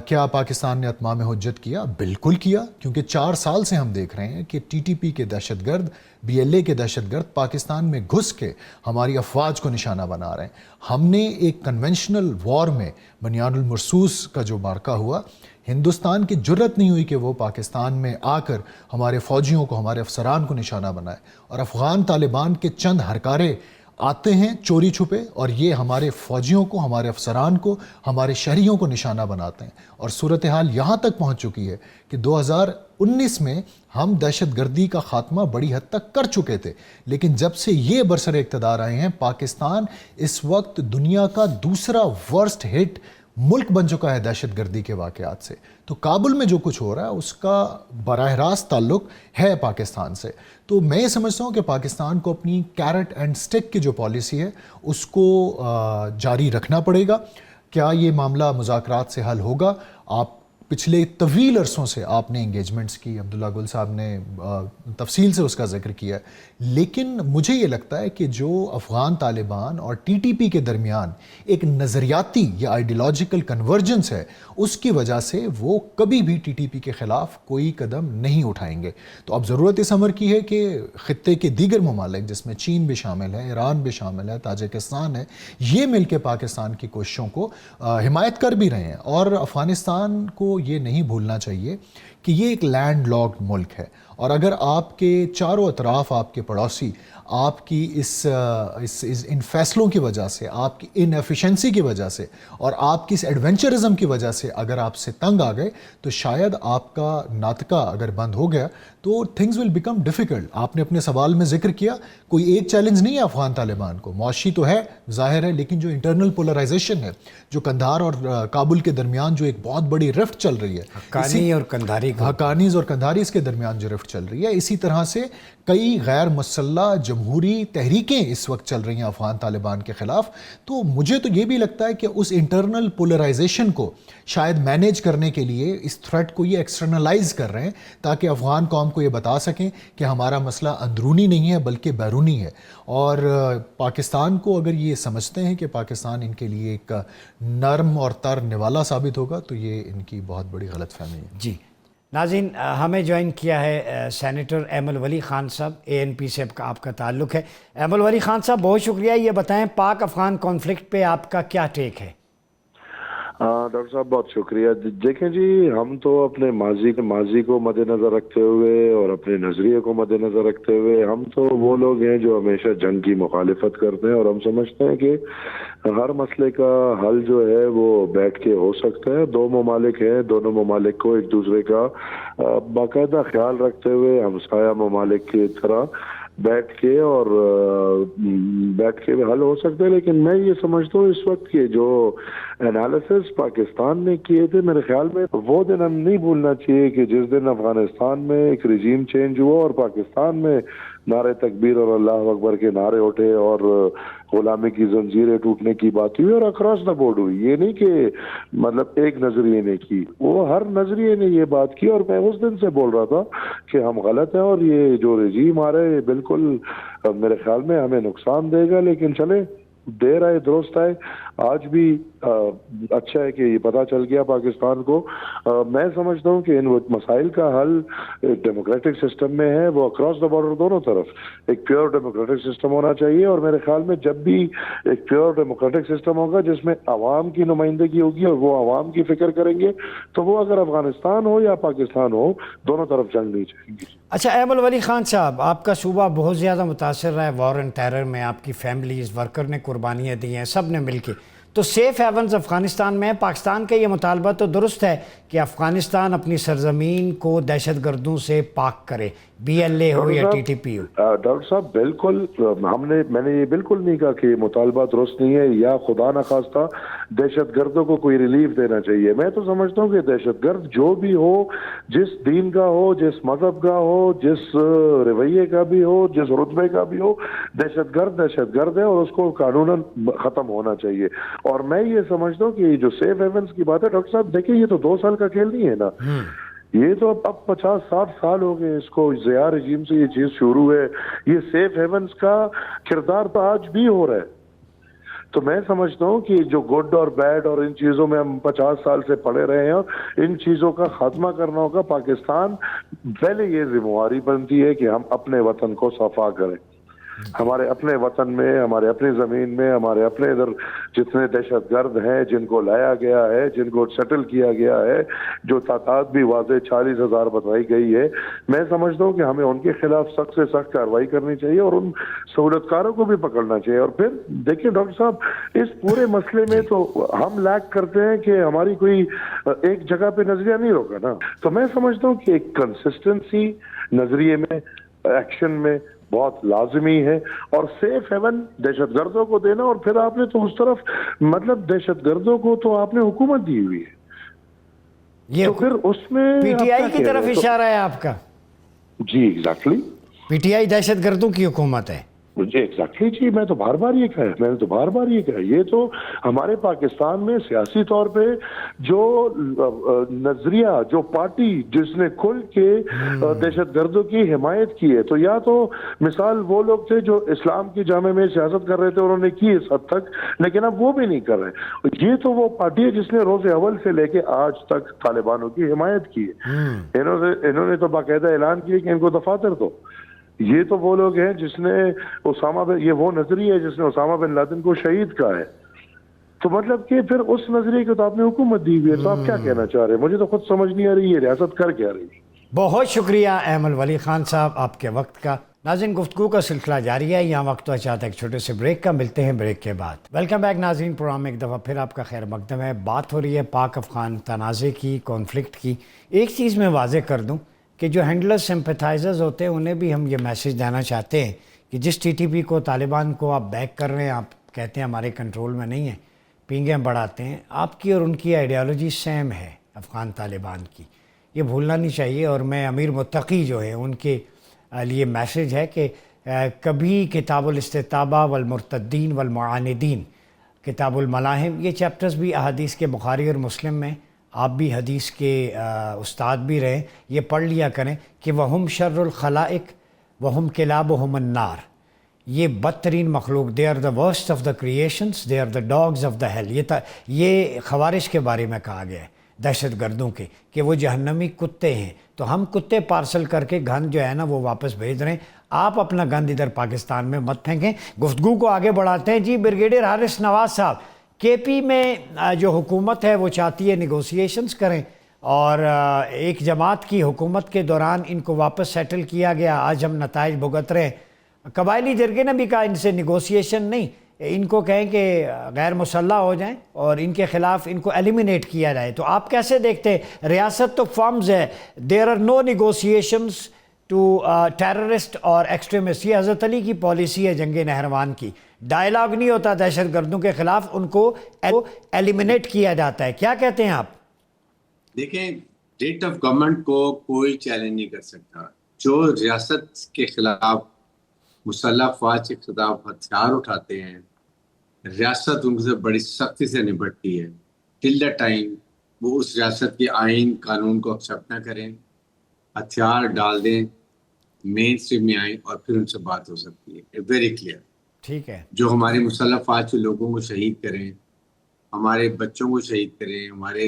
Speaker 4: کیا پاکستان نے اتمام حجت کیا؟ بالکل کیا، کیونکہ 4 سال سے ہم دیکھ رہے ہیں کہ TTP کے دہشت گرد، BLA کے دہشت گرد پاکستان میں گھس کے ہماری افواج کو نشانہ بنا رہے ہیں. ہم نے ایک کنونشنل وار میں بنیان المرصوص کا جو مارکہ ہوا، ہندوستان کی جرت نہیں ہوئی کہ وہ پاکستان میں آ کر ہمارے فوجیوں کو، ہمارے افسران کو نشانہ بنائے. اور افغان طالبان کے چند ہرکارے آتے ہیں چوری چھپے اور یہ ہمارے فوجیوں کو، ہمارے افسران کو، ہمارے شہریوں کو نشانہ بناتے ہیں. اور صورتحال یہاں تک پہنچ چکی ہے کہ 2019 میں ہم دہشت گردی کا خاتمہ بڑی حد تک کر چکے تھے، لیکن جب سے یہ برسر اقتدار آئے ہیں، پاکستان اس وقت دنیا کا دوسرا ورسٹ ہٹ ملک بن چکا ہے دہشت گردی کے واقعات سے. تو کابل میں جو کچھ ہو رہا ہے اس کا براہ راست تعلق ہے پاکستان سے. تو میں یہ سمجھتا ہوں کہ پاکستان کو اپنی کیرٹ اینڈ سٹک کی جو پالیسی ہے اس کو جاری رکھنا پڑے گا. کیا یہ معاملہ مذاکرات سے حل ہوگا؟ آپ پچھلے طویل عرصوں سے آپ نے انگیجمنٹس کی، عبداللہ گل صاحب نے تفصیل سے اس کا ذکر کیا ہے، لیکن مجھے یہ لگتا ہے کہ جو افغان طالبان اور ٹی ٹی پی کے درمیان ایک نظریاتی یا آئیڈیالوجیکل کنورجنس ہے، اس کی وجہ سے وہ کبھی بھی ٹی ٹی پی کے خلاف کوئی قدم نہیں اٹھائیں گے. تو اب ضرورت اس امر کی ہے کہ خطے کے دیگر ممالک جس میں چین بھی شامل ہے، ایران بھی شامل ہے، تاجکستان ہے، یہ مل کے پاکستان کی کوششوں کو حمایت کر بھی رہے ہیں. اور افغانستان کو یہ نہیں بھولنا چاہیے کہ یہ ایک لینڈ لاکڈ ملک ہے، اور اگر آپ کے چاروں اطراف آپ کے پڑوسی آپ کی ان فیصلوں کی وجہ سے، آپ کی ان ایفیشنسی کی وجہ سے اور آپ کی اس ایڈونچرزم کی وجہ سے اگر آپ سے تنگ آ گئے تو شاید آپ کا ناطقہ اگر بند ہو گیا تو تھنگز ول بیکم ڈیفیکلٹ. آپ نے اپنے سوال میں ذکر کیا کوئی ایک چیلنج نہیں ہے افغان طالبان کو، معاشی تو ہے ظاہر ہے، لیکن جو انٹرنل پولرائزیشن ہے، جو قندھار اور کابل کے درمیان جو ایک بہت بڑی رفٹ چل رہی ہے، حقانیز اور قندھاریز کے درمیان جو رفٹ چل رہی ہے، اسی طرح سے کئی غیر مسلح جمہوری تحریکیں اس وقت چل رہی ہیں افغان طالبان کے خلاف. تو مجھے تو یہ بھی لگتا ہے کہ اس انٹرنل پولرائزیشن کو شاید مینیج کرنے کے لیے اس تھریٹ کو یہ ایکسٹرنلائز کر رہے ہیں تاکہ افغان قوم کو یہ بتا سکیں کہ ہمارا مسئلہ اندرونی نہیں ہے بلکہ بیرونی ہے. اور پاکستان کو اگر یہ سمجھتے ہیں کہ پاکستان ان کے لیے ایک نرم اور تر نوالا ثابت ہوگا تو یہ ان کی بہت بڑی غلط فہمی ہے.
Speaker 1: جی ناظرین، ہمیں جوائن کیا ہے سینیٹر ایمل ولی خان صاحب، اے این پی سے آپ کا تعلق ہے. ایمل ولی خان صاحب بہت شکریہ. یہ بتائیں پاک افغان کانفلکٹ پہ آپ کا کیا ٹیک ہے؟
Speaker 5: ڈاکٹر صاحب بہت شکریہ. دیکھیں جی، ہم تو اپنے ماضی کو مد نظر رکھتے ہوئے اور اپنے نظریے کو مد نظر رکھتے ہوئے ہم تو وہ لوگ ہیں جو ہمیشہ جنگ کی مخالفت کرتے ہیں، اور ہم سمجھتے ہیں کہ ہر مسئلے کا حل جو ہے وہ بیٹھ کے ہو سکتا ہے. دو ممالک ہیں، دونوں ممالک کو ایک دوسرے کا باقاعدہ خیال رکھتے ہوئے ہمسایہ ممالک کی طرح بیٹھ کے حل ہو سکتے ہیں. لیکن میں یہ سمجھتا ہوں اس وقت کے جو انالیسس پاکستان نے کیے تھے، میرے خیال میں وہ دن ہم نہیں بھولنا چاہیے کہ جس دن افغانستان میں ایک رجیم چینج ہوا اور پاکستان میں نعرے تکبیر اور اللہ اکبر کے نعرے اٹھے اور غلامی کی زنجیریں ٹوٹنے کی بات ہوئی اور اکراس دا بورڈ ہوئی. یہ نہیں کہ مطلب ایک نظریے نے کی، وہ ہر نظریے نے یہ بات کی. اور میں اس دن سے بول رہا تھا کہ ہم غلط ہیں اور یہ جو رجیم آ رہا ہے بالکل میرے خیال میں ہمیں نقصان دے گا. لیکن چلے دیر آئے درست آئے. آج بھی اچھا ہے کہ یہ پتہ چل گیا پاکستان کو. میں سمجھتا ہوں کہ ان مسائل کا حل ڈیموکریٹک سسٹم میں ہے، وہ اکراس دا بارڈر دونوں طرف ایک پیور ڈیموکریٹک سسٹم ہونا چاہیے. اور میرے خیال میں جب بھی ایک پیور ڈیموکریٹک سسٹم ہوگا جس میں عوام کی نمائندگی ہوگی اور وہ عوام کی فکر کریں گے تو وہ اگر افغانستان ہو یا پاکستان ہو دونوں طرف جنگ نہیں چاہیں گی.
Speaker 1: اچھا ایمل ولی خان صاحب، آپ کا صوبہ بہت زیادہ متاثر رہا ہے وار اینڈ ٹیرر میں، آپ کی فیملیز ورکر نے قربانیاں دی ہیں، سب نے مل کے. تو سیف ہیونز افغانستان میں، پاکستان کا یہ مطالبہ تو درست ہے کہ افغانستان اپنی سرزمین کو دہشت گردوں سے پاک کرے، بی ایل اے ہو یا ٹی ٹی پی ہو.
Speaker 5: ڈاکٹر صاحب بالکل، میں نے یہ بالکل نہیں کہا کہ مطالبہ درست نہیں ہے یا خدا نخواستہ دہشت گردوں کو کوئی ریلیف دینا چاہیے. میں تو سمجھتا ہوں کہ دہشت گرد جو بھی ہو، جس دین کا ہو، جس مذہب کا ہو، جس رویے کا بھی ہو، جس رتبے کا بھی ہو، دہشت گرد ہے اور اس کو قانوناً ختم ہونا چاہیے. اور میں یہ سمجھتا ہوں کہ یہ جو سیف ہیونز کی بات ہے ڈاکٹر صاحب، دیکھیں یہ تو 2 سال کا کھیل نہیں ہے نا، یہ تو اب 50-60 سال ہو گئے اس کو، ضیاء رجیم سے یہ چیز شروع ہے. یہ سیف ہیونز کا کردار تو آج بھی ہو رہا ہے. تو میں سمجھتا ہوں کہ جو گڈ اور بیڈ اور ان چیزوں میں ہم 50 سال سے پڑے رہے ہیں، ان چیزوں کا خاتمہ کرنا ہوگا. پاکستان پہلے یہ ذمہ داری بنتی ہے کہ ہم اپنے وطن کو صفا کریں. ہمارے اپنے وطن میں، ہمارے اپنی زمین میں، ہمارے اپنے ادھر جتنے دہشت گرد ہیں جن کو لایا گیا ہے، جن کو سیٹل کیا گیا ہے، جو تعداد بھی واضح 40,000 بتائی گئی ہے، میں سمجھتا ہوں کہ ہمیں ان کے خلاف سخت سے سخت کارروائی کرنی چاہیے اور ان سہولت کاروں کو بھی پکڑنا چاہیے. اور پھر دیکھیں ڈاکٹر صاحب، اس پورے مسئلے میں تو ہم لیک کرتے ہیں کہ ہماری کوئی ایک جگہ پہ نظریہ نہیں روکا نا. تو میں سمجھتا ہوں کہ ایک کنسسٹنسی نظریے میں، ایکشن میں بہت لازمی ہے. اور سیف ہیون دہشت گردوں کو دینا, اور پھر آپ نے تو اس طرف مطلب دہشت گردوں کو تو آپ نے حکومت دی ہوئی ہے,
Speaker 1: یہ
Speaker 5: تو پھر اس میں
Speaker 1: پی
Speaker 5: آپ
Speaker 1: ٹی
Speaker 5: کیا
Speaker 1: آئی کی
Speaker 5: کہہ
Speaker 1: طرف
Speaker 5: رہے ہیں؟
Speaker 1: اشارہ ہے آپ کا.
Speaker 5: جی ایگزیکٹلی,
Speaker 1: پی ٹی آئی دہشت گردوں کی حکومت ہے.
Speaker 5: جی ایگزیکٹلی جی, میں تو بار بار یہ کہا, میں نے تو بار بار یہ کہا, یہ تو ہمارے پاکستان میں سیاسی طور پہ جو نظریہ, جو پارٹی جس نے کھل کے دہشت گردوں کی حمایت کی ہے, تو یا تو مثال وہ لوگ تھے جو اسلام کی جامع میں سیاست کر رہے تھے, انہوں نے کی اس حد تک, لیکن اب وہ بھی نہیں کر رہے. یہ تو وہ پارٹی ہے جس نے روز اول سے لے کے آج تک طالبانوں کی حمایت کی ہے. انہوں نے تو باقاعدہ اعلان کیا کہ ان کو دفاتر دو. یہ تو وہ لوگ ہیں جس نے یہ وہ نظریہ ہے جس نے اسامہ بن لادن کو شہید کہا ہے. تو مطلب کہ پھر اس نظریے کو تو آپ نے حکومت دی ہوئی ہے, تو آپ کیا کہنا چاہ رہے ہیں؟ مجھے تو خود سمجھ نہیں آ رہی یہ ریاست کر کیا رہی ہے.
Speaker 1: بہت شکریہ ایمل ولی خان صاحب آپ کے وقت کا. ناظرین, گفتگو کا سلسلہ جاری ہے, یہاں وقت تو چاہتا ہے ایک چھوٹے سے بریک کا, ملتے ہیں بریک کے بعد. ویلکم بیک ناظرین, پروگرام میں ایک دفعہ پھر آپ کا خیر مقدم ہے. بات ہو رہی ہے پاک افغان تنازع کی, کانفلکٹ کی. ایک چیز میں واضح کر دوں کہ جو ہینڈلر سمپیتھائزرز ہوتے ہیں انہیں بھی ہم یہ میسیج دینا چاہتے ہیں کہ جس ٹی ٹی پی کو, طالبان کو آپ بیک کر رہے ہیں, آپ کہتے ہیں ہمارے کنٹرول میں نہیں ہے, پینگیں بڑھاتے ہیں, آپ کی اور ان کی آئیڈیالوجی سیم ہے افغان طالبان کی, یہ بھولنا نہیں چاہیے. اور میں امیر متقی جو ہے ان کے لیے میسیج ہے کہ کبھی کتاب الاستتابہ والمرتدین والمعاندین, کتاب الملاحم, یہ چیپٹرز بھی احادیث کے بخاری اور مسلم میں, آپ بھی حدیث کے استاد بھی رہیں, یہ پڑھ لیا کریں کہ وہم شر الخلائق وہم کلابہم النار, یہ بدترین مخلوق, they are the worst of the creations, they are the dogs of the hell. یہ خوارج کے بارے میں کہا گیا ہے, دہشت گردوں کے, کہ وہ جہنمی کتے ہیں. تو ہم کتے پارسل کر کے گند جو ہے نا وہ واپس بھیج رہے ہیں. آپ اپنا گند ادھر پاکستان میں مت پھینکیں. گفتگو کو آگے بڑھاتے ہیں. جی بریگیڈیئر حارث نواز صاحب, کے پی میں جو حکومت ہے وہ چاہتی ہے نیگوسیشنز کریں, اور ایک جماعت کی حکومت کے دوران ان کو واپس سیٹل کیا گیا, آج ہم نتائج بھگت رہے ہیں. قبائلی جرگے نے بھی کہا ان سے نیگوسیشن نہیں, ان کو کہیں کہ غیر مسلح ہو جائیں اور ان کے خلاف ان کو ایلیمینیٹ کیا جائے. تو آپ کیسے دیکھتے ہیں؟ ریاست تو فارمز ہے, there are no negotiations to terrorist اور ایکسٹریمسٹ. یہ حضرت علی کی پالیسی ہے جنگ نہروان کی, ڈائلاگ نہیں ہوتا دہشت گردوں کے خلاف, ان کو ایلیمینیٹ کیا جاتا ہے. کیا کہتے ہیں آپ؟
Speaker 2: دیکھیں, ڈیٹ آف گورنمنٹ کو کوئی چیلنج نہیں کر سکتا. جو ریاست کے خلاف مسلح افواج کے خلاف ہتھیار اٹھاتے ہیں, ریاست ان سے بڑی سختی سے نپٹتی ہے. ٹل دا ٹائم وہ اس ریاست کے آئین قانون کو ایکسیپٹ نہ کریں, ہتھیار ڈال دیں, مین اسٹریم میں آئیں, اور پھر ان سے بات ہو سکتی ہے. Very clear.
Speaker 1: ٹھیک ہے,
Speaker 2: جو ہماری مسلح افواج کے لوگوں کو شہید کریں, ہمارے بچوں کو شہید کریں, ہمارے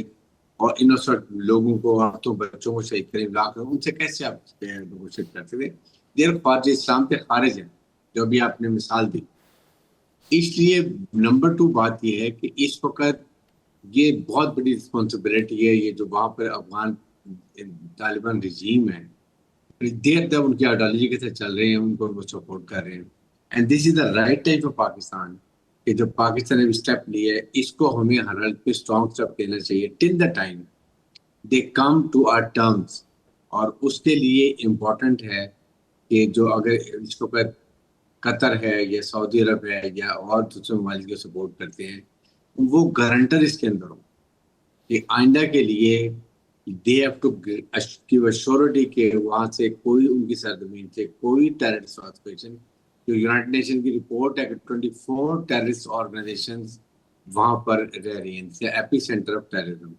Speaker 2: اور انوسنٹ لوگوں کو, عورتوں بچوں کو شہید کریں, ان سے کیسے آپ نیگوشیٹ کر سکتے؟ دیر خارج اسلام کے خارج ہیں, جو ابھی آپ نے مثال دی. اس لیے نمبر 2 بات یہ ہے کہ اس وقت یہ بہت بڑی رسپانسبلٹی ہے, یہ جو وہاں پر افغان طالبان رجیم ہے, دیر تک ان کی آئیڈیالوجی کے ساتھ چل رہے ہیں, ان کو وہ سپورٹ کر رہے ہیں. And this is the right time for Pakistan, کہ جو پاکستان نے اسٹیپ لیا ہے اس کو ہمیں ہر حال پہ اسٹرانگ اسٹیپ لینا چاہیے. Till the time they come to our terms. اور اس کے لیے امپورٹنٹ ہے کہ جو اگر اس کو پر قطر ہے یا سعودی عرب ہے یا اور دوسرے ممالک کو سپورٹ کرتے ہیں, وہ گارنٹر اس کے اندر ہوں کہ آئندہ کے لیے they have to give assurity کہ وہاں سے کوئی ان کی سرزمین سے کوئی ٹیررسٹ آرگنائزیشن, جو یونائٹڈ نیشن کی رپورٹ ہے کہ 24 ٹیررسٹ آرگنائزیشنز وہاں پر رہ رہی ہیں, ایپی سینٹر آف ٹیررزم,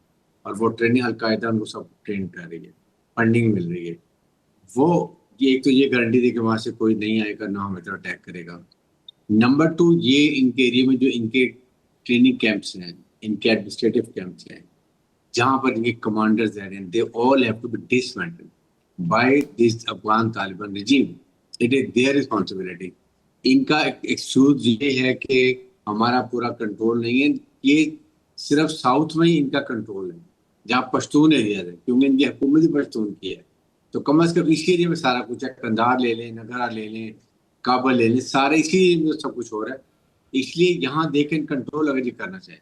Speaker 2: اور وہ ٹریننگ القاعدہ ان کو سب ٹرین کر رہی ہے, فنڈنگ مل رہی ہے. وہ ایک تو یہ گارنٹی دی کہ وہاں سے کوئی نہیں آئے گا, نہ ہمیں تو اٹیک کرے گا. نمبر 2, یہ ان کے ایریا میں جو ان کے ٹریننگ کیمپس ہیں, ان کے ایڈمنسٹریٹو کیمپس ہیں, جہاں پر ان کے کمانڈرز رہ رہے ہیں, they all have to be dismantled by this Afghan Taliban regime. It is their responsibility. ان کا ایکسکیوز یہ ہے کہ ہمارا پورا کنٹرول نہیں ہے, یہ صرف ساؤتھ میں ہی ان کا کنٹرول ہے جہاں پشتون ایریا ہے, کیونکہ ان کی حکومت ہی پشتون کی ہے. تو کم از کم اس ایریا میں سارا کچھ ہے, قندھار لے لیں, نگرہ لے لیں, کابل لے لیں, سارے اسی ایریا میں سب کچھ ہو رہا ہے. اس لیے یہاں دیکھیں کنٹرول اگر یہ کرنا چاہے,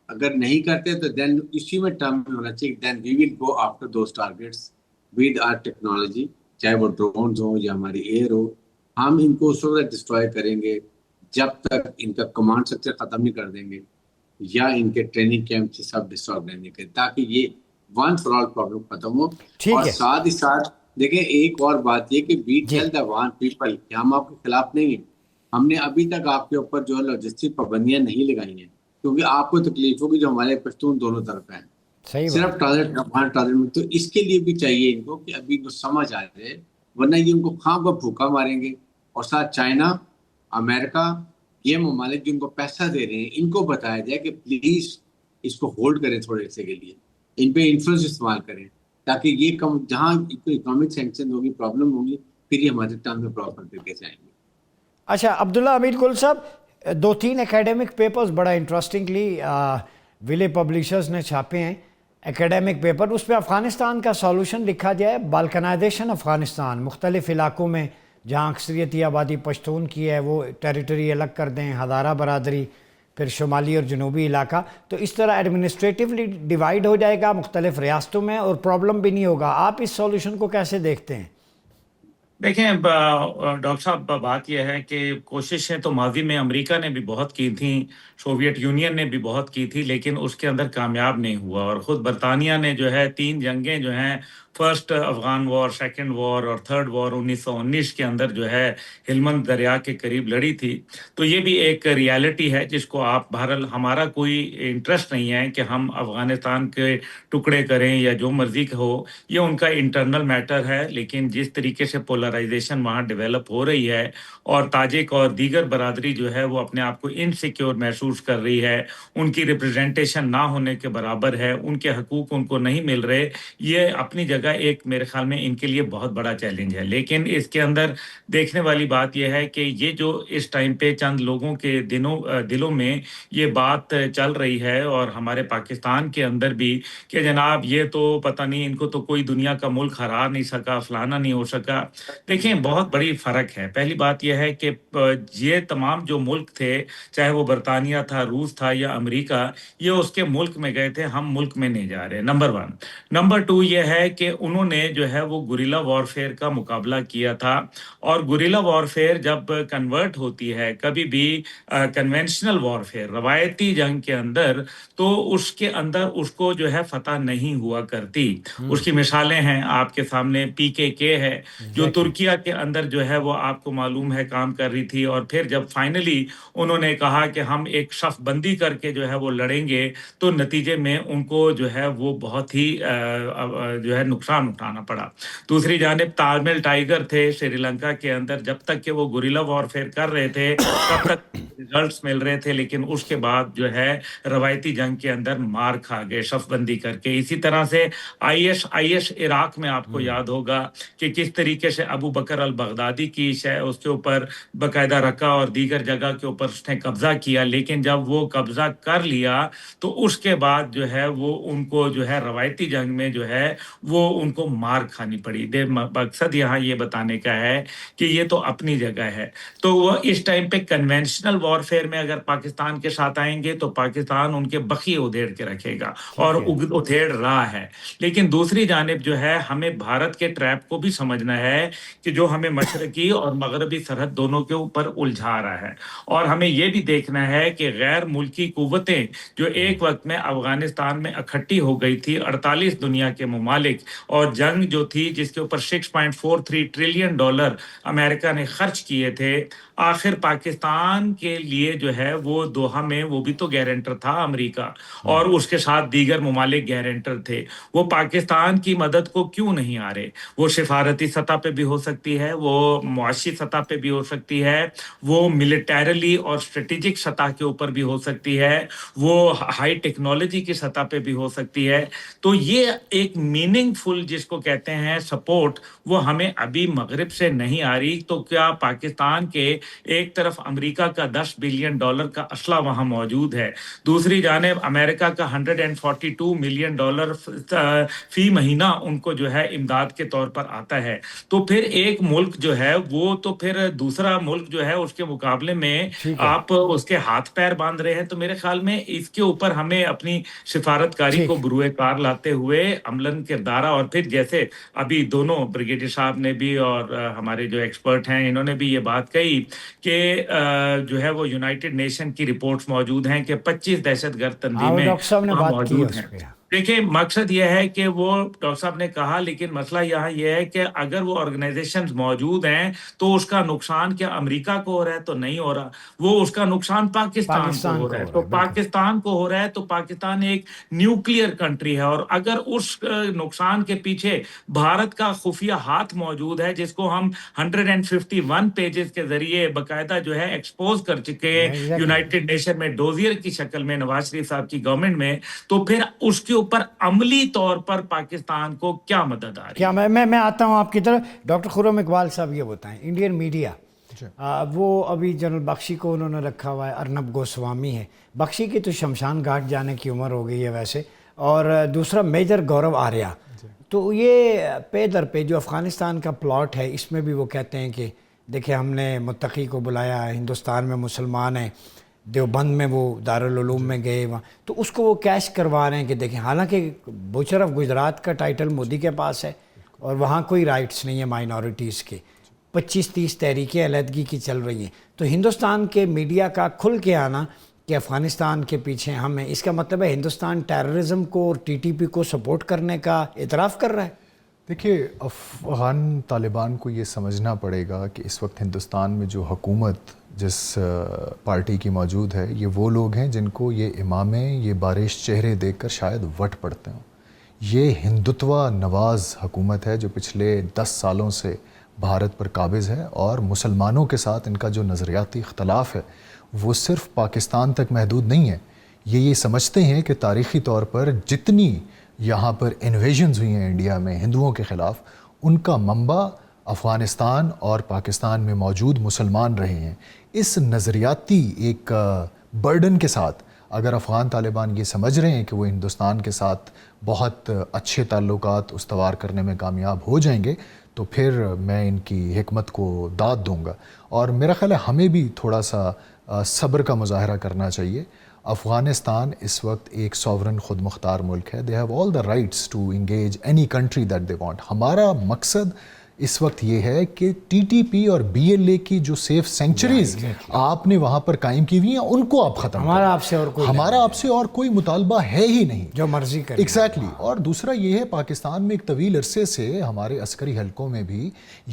Speaker 2: اگر نہیں کرتے تو دین اسی میں ٹرم میں ہونا چاہیے, then we will go after those targets with our technology, چاہے وہ ڈرونز ہوں یا ہماری ایئر ہو. ہم ان کو اس وقت ڈسٹروائے کریں گے جب تک ان کا کمانڈ سٹرکچر ختم نہیں کر دیں گے یا ان کے ٹریننگ کیمپ سے سب ڈسٹرائے نہیں کریں، تاکہ یہ ون فار آل پرابلم ختم ہو.
Speaker 1: ٹھیک
Speaker 2: اور
Speaker 1: ہے
Speaker 2: ساتھ ہی ساتھ دیکھیں ایک اور بات یہ کہ وی
Speaker 1: جی
Speaker 2: ٹیل دا وان پیپل کہ ہم آپ کے خلاف نہیں ہیں. ہم نے ابھی تک آپ کے اوپر جو ہے لاجسٹک پابندیاں نہیں لگائی ہیں، کیونکہ آپ کو تکلیف ہوگی جو ہمارے پشتون دونوں طرف ہیں،
Speaker 1: صحیح
Speaker 2: صرف
Speaker 1: بات
Speaker 2: ٹرانزٹ افغان ٹرانزٹ میں. تو اس کے لیے بھی چاہیے ان کو کہ ابھی ان کو سمجھ آ جائے، ورنہ یہ ان کو خواہ کو بھوکا ماریں گے. اور ساتھ چائنا، امریکہ، یہ ممالک جو ان کو پیسہ دے رہے ہیں، ان کو بتایا جائے کہ پلیز اس کو ہولڈ کریں تھوڑے عرصے کے لیے، ان پہ انفلوئنس استعمال کریں، تاکہ یہ جہاں اکنامک سینکشن ہوگی، پرابلم ہوگی، پھر یہ ہمارے ٹرم میں پراپر کر کے جائیں گے.
Speaker 1: اچھا عبداللہ امیر گل صاحب، 2-3 اکیڈمک پیپرز بڑا انٹرسٹنگلی ویلے پبلیشرز نے چھاپے ہیں اکیڈمک پیپر، اس پہ افغانستان کا سولوشن لکھا جائے. بالکنائزیشن افغانستان، مختلف علاقوں میں جہاں اکثریتی آبادی پشتون کی ہے وہ ٹیریٹری الگ کر دیں، ہزارہ برادری، پھر شمالی اور جنوبی علاقہ، تو اس طرح ایڈمنسٹریٹیولی ڈیوائیڈ ہو جائے گا مختلف ریاستوں میں اور پرابلم بھی نہیں ہوگا. آپ اس سولوشن کو کیسے دیکھتے ہیں؟
Speaker 3: دیکھیں ڈاکٹر صاحب، بات یہ ہے کہ کوششیں تو ماضی میں امریکہ نے بھی بہت کی تھیں، سوویت یونین نے بھی بہت کی تھی، لیکن اس کے اندر کامیاب نہیں ہوا. اور خود برطانیہ نے جو ہے 3 جنگیں جو ہیں، فرسٹ افغان وار، سیکنڈ وار اور تھرڈ وار 1919 کے اندر جو ہے ہلمند دریا کے قریب لڑی تھی. تو یہ بھی ایک ریالٹی ہے جس کو آپ بہرحال، ہمارا کوئی انٹرسٹ نہیں ہے کہ ہم افغانستان کے ٹکڑے کریں یا جو مرضی ہو، یہ ان کا انٹرنل میٹر ہے. لیکن جس طریقے سے پولرائزیشن وہاں ڈیولپ ہو رہی ہے اور تاجک اور دیگر برادری جو ہے وہ اپنے آپ کو انسیکیور محسوس کر رہی ہے، ان کی ریپرزنٹیشن نہ ہونے کے برابر ہے، ان کے حقوق ان کو نہیں مل رہے، یہ اپنی جگہ ایک میرے خیال میں ان کے لیے بہت بڑا چیلنج ہے. لیکن اس کے اندر دیکھنے والی بات یہ ہے کہ یہ جو اس ٹائم پہ چند لوگوں کے دلوں میں یہ بات چل رہی ہے، اور ہمارے پاکستان کے اندر بھی، کہ جناب یہ تو پتہ نہیں، ان کو تو کوئی دنیا کا ملک ہرا نہیں سکا، فلانا نہیں ہو سکا. دیکھیں بہت بڑی فرق ہے. پہلی بات یہ ہے کہ یہ تمام جو ملک تھے، چاہے وہ برطانیہ تھا، روس تھا یا امریکہ، یہ اس کے ملک میں گئے تھے، ہم ملک میں نہیں جا رہے. نمبر 1. نمبر 2 یہ ہے کہ انہوں نے جو ہے وہ گوریلا وارفیئر کا مقابلہ کیا تھا. اور گوریلا وارفیئر جب کنورٹ ہوتی ہے کبھی بھی کنونشنل وارفیئر، روایتی جنگ کے اندر، تو اس کے اندر اس کو جو ہے فتح نہیں ہوا کرتی. اس کی مثالیں ہیں آپ کے سامنے. PKK ہے جو ترکیہ کے اندر جو ہے وہ آپ کو معلوم ہے کام کر رہی تھی، اور پھر جب فائنلی انہوں نے کہا کہ ہم ایک صف بندی کر کے جو ہے وہ لڑیں گے، تو نتیجے میں ان کو جو ہے وہ بہت ہی جو ہے نقصان اٹھانا پڑا. دوسری جانب تامل ٹائیگر تھے سری لنکا کے اندر، جب تک کہ وہ گوریلا وارفیئر کر رہے تھے تب تک ریزلٹس مل رہے تھے، لیکن اس کے بعد جو ہے روایتی جنگ کے اندر مار کھا گئے صف بندی کر کے. اسی طرح سے IS عراق میں آپ کو یاد ہوگا کہ کس طریقے سے ابو بکر البغدادی کی اس کے اوپر باقاعدہ رقہ اور دیگر جگہ کے اوپر اس نے قبضہ کیا، لیکن جب وہ قبضہ کر لیا تو اس کے بعد جو ہے وہ ان کو جو ہے روایتی جنگ میں جو ہے وہ ان کو مار کھانی پڑی. مقصد یہاں یہ بتانے کا ہے کہ یہ تو اپنی جگہ ہے. تو وہ اس ٹائم پہ کنونشنل وارفیئر میں اگر پاکستان کے ساتھ آئیں گے تو پاکستان ان کے بخیے ادھیڑ کے رکھے گا، اور ادھیڑ رہا ہے. لیکن دوسری جانب جو ہے ہمیں بھارت کے ٹریپ کو بھی سمجھنا ہے کہ جو ہمیں مشرقی اور مغربی سرحد دونوں کے اوپر الجھا رہا ہے. اور ہمیں یہ بھی دیکھنا ہے کہ غیر ملکی قوتیں جو ایک وقت میں افغانستان میں اکٹھی ہو گئی تھی، 48 دنیا کے ممالک، اور جنگ جو تھی جس کے اوپر $6.43 ٹریلین امریکہ نے خرچ کیے تھے، آخر پاکستان کے لیے جو ہے وہ دوحہ میں وہ بھی تو گارنٹر تھا امریکہ، اور اس کے ساتھ دیگر ممالک گارنٹر تھے. وہ پاکستان کی مدد کو کیوں نہیں آ رہے؟ وہ سفارتی سطح پہ بھی ہو سکتی ہے، وہ معاشی سطح پہ بھی ہو سکتی ہے، وہ ملیٹریلی اور اسٹریٹجک سطح کے اوپر بھی ہو سکتی ہے، وہ ہائی ٹیکنالوجی کی سطح پہ بھی ہو سکتی ہے. تو یہ ایک میننگ فل جس کو کہتے ہیں سپورٹ، وہ ہمیں ابھی مغرب سے نہیں آ رہی. تو کیا پاکستان کے ایک طرف امریکہ کا $10 بلین کا اسلحہ وہاں موجود ہے، دوسری جانب امریکہ کا $142 ملین فی مہینہ ان کو جو ہے امداد کے طور پر آتا ہے. تو پھر ایک ملک جو ہے وہ تو پھر دوسرا ملک جو ہے اس کے مقابلے میں آپ اس کے ہاتھ پیر باندھ رہے ہیں. تو میرے خیال میں اس کے اوپر ہمیں اپنی سفارتکاری کو بروئے کار لاتے ہوئے عملاً کردارہ، اور پھر جیسے ابھی دونوں بریگیڈیئر صاحب نے بھی اور ہمارے جو ایکسپرٹ ہیں انہوں نے بھی یہ بات کہی کہ جو ہے وہ یونائٹڈ نیشن کی رپورٹس موجود ہیں کہ 25 دہشت گرد تنظیمیں موجود ہیں. دیکھیں مقصد یہ ہے کہ وہ ڈاکٹر صاحب نے کہا، لیکن مسئلہ یہاں یہ ہے کہ اگر وہ آرگنائزیشنز موجود ہیں تو اس کا نقصان کیا امریکہ کو ہو رہا ہے؟ تو نہیں ہو رہا، وہ اس کا نقصان پاکستان کو ہو رہا ہے. تو پاکستان کو ہو رہا ہے تو پاکستان ایک نیوکلیئر کنٹری ہے، اور اگر اس نقصان کے پیچھے بھارت کا خفیہ ہاتھ موجود ہے جس کو ہم 151 پیجز کے ذریعے باقاعدہ جو ہے ایکسپوز کر چکے ہیں یونائٹڈ نیشن میں ڈوزیر کی شکل میں نواز شریف صاحب کی گورنمنٹ میں، تو پھر اس کے اوپر عملی طور پر پاکستان کو کیا مدد آ رہی ہے؟
Speaker 1: کیا میں آتا ہوں آپ کی طرف. ڈاکٹر خرم اقبال صاحب یہ بتائیں، انڈین میڈیا وہ ابھی جنرل بخشی کو انہوں نے رکھا ہوا ہے، ارنب گوسوامی ہے، بخشی کی تو شمشان گھاٹ جانے کی عمر ہو گئی ہے ویسے، اور دوسرا میجر گورو آریہ. تو یہ پے در پہ جو افغانستان کا پلاٹ ہے اس میں بھی وہ کہتے ہیں کہ دیکھیں ہم نے متقی کو بلایا، ہندوستان میں مسلمان ہیں، دیوبند میں وہ دارالعلوم میں گئے وہاں، تو اس کو وہ کیش کروا رہے ہیں کہ دیکھیں حالانکہ بوچر آف گجرات کا ٹائٹل مودی کے پاس ہے اور وہاں کوئی رائٹس نہیں ہے مائنورٹیز کے. 25-30 تحریکیں علیحدگی کی چل رہی ہیں. تو ہندوستان کے میڈیا کا کھل کے آنا کہ افغانستان کے پیچھے ہم ہیں، اس کا مطلب ہے ہندوستان ٹیررزم کو اور TTP کو سپورٹ کرنے کا اعتراف کر رہا ہے.
Speaker 4: دیکھیے افغان طالبان کو یہ سمجھنا پڑے گا کہ اس وقت ہندوستان میں جو حکومت جس پارٹی کی موجود ہے، یہ وہ لوگ ہیں جن کو یہ امامیں، یہ بارش چہرے دیکھ کر شاید وٹ پڑتے ہوں. یہ ہندوتوا نواز حکومت ہے جو پچھلے 10 سالوں سے بھارت پر قابض ہے، اور مسلمانوں کے ساتھ ان کا جو نظریاتی اختلاف ہے وہ صرف پاکستان تک محدود نہیں ہے. یہ سمجھتے ہیں کہ تاریخی طور پر جتنی یہاں پر انویژنز ہوئی ہیں انڈیا میں ہندوؤں کے خلاف، ان کا منبع افغانستان اور پاکستان میں موجود مسلمان رہے ہیں. اس نظریاتی ایک برڈن کے ساتھ اگر افغان طالبان یہ سمجھ رہے ہیں کہ وہ ہندوستان کے ساتھ بہت اچھے تعلقات استوار کرنے میں کامیاب ہو جائیں گے، تو پھر میں ان کی حکمت کو داد دوں گا. اور میرا خیال ہے ہمیں بھی تھوڑا سا صبر کا مظاہرہ کرنا چاہیے. افغانستان اس وقت ایک سوورن خود مختار ملک ہے. They have all the rights to engage any country that they want. ہمارا مقصد اس وقت یہ ہے کہ TTP اور BLA کی جو سیف سینکچریز آپ نے وہاں پر قائم کی ہوئی ہیں ان کو آپ ختم کریں. ہمارا آپ سے اور کوئی مطالبہ ہے ہی نہیں،
Speaker 1: جو مرضی کریں.
Speaker 4: ایگزیکٹلی. اور دوسرا یہ ہے پاکستان میں ایک طویل عرصے سے ہمارے عسکری حلقوں میں بھی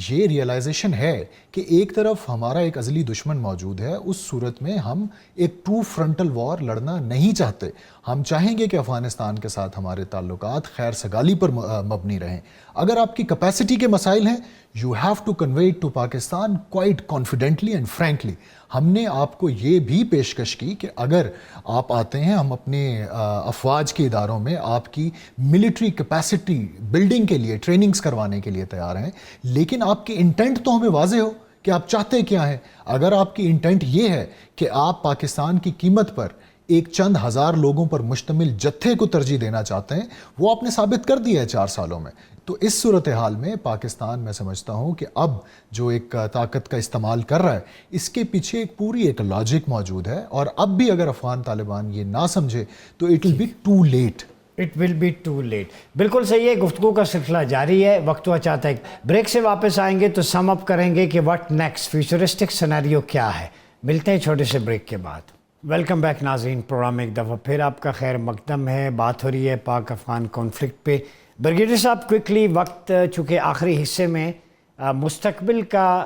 Speaker 4: یہ ریئلائزیشن ہے کہ ایک طرف ہمارا ایک ازلی دشمن موجود ہے، اس صورت میں ہم ایک ٹرو فرنٹل وار لڑنا نہیں چاہتے. ہم چاہیں گے کہ افغانستان کے ساتھ ہمارے تعلقات خیر سگالی پر مبنی رہیں. اگر آپ کی کیپیسٹی کے مسائل ہیں، you have to convey it to Pakistan quite confidently and frankly. ہم نے آپ کو یہ بھی پیشکش کی کہ اگر آپ آتے ہیں، ہم اپنے افواج کے اداروں میں آپ کی ملٹری کیپیسٹی بلڈنگ کے لیے ٹریننگز کروانے کے لیے تیار ہیں، لیکن آپ کی انٹینٹ تو ہمیں واضح ہو کہ آپ چاہتے کیا ہیں. اگر آپ کی انٹینٹ یہ ہے کہ آپ پاکستان کی قیمت پر ایک چند ہزار لوگوں پر مشتمل جتھے کو ترجیح دینا چاہتے ہیں، وہ آپ نے ثابت کر دیا ہے 4 سالوں میں. تو اس صورتحال میں پاکستان میں سمجھتا ہوں کہ اب جو ایک طاقت کا استعمال کر رہا ہے، اس کے پیچھے ایک لاجک موجود ہے. اور اب بھی اگر افغان طالبان یہ نہ سمجھے تو it will be too late.
Speaker 1: It will be too late. بالکل صحیح ہے. گفتگو کا سلسلہ جاری ہے. وقت ہوا چاہتا ہے بریک سے واپس آئیں گے تو سم اپ کریں گے کہ واٹ نیکسٹ، فیوچرسٹک سینیریو کیا ہے. ملتے ہیں چھوٹے سے بریک کے بعد. ویلکم بیک ناظرین. پروگرام ایک دفعہ پھر آپ کا خیر مقدم ہے. بات ہو رہی ہے پاک افغان کانفلکٹ پہ. بریگیڈیئر صاحب کوئکلی، وقت چونکہ آخری حصے میں مستقبل کا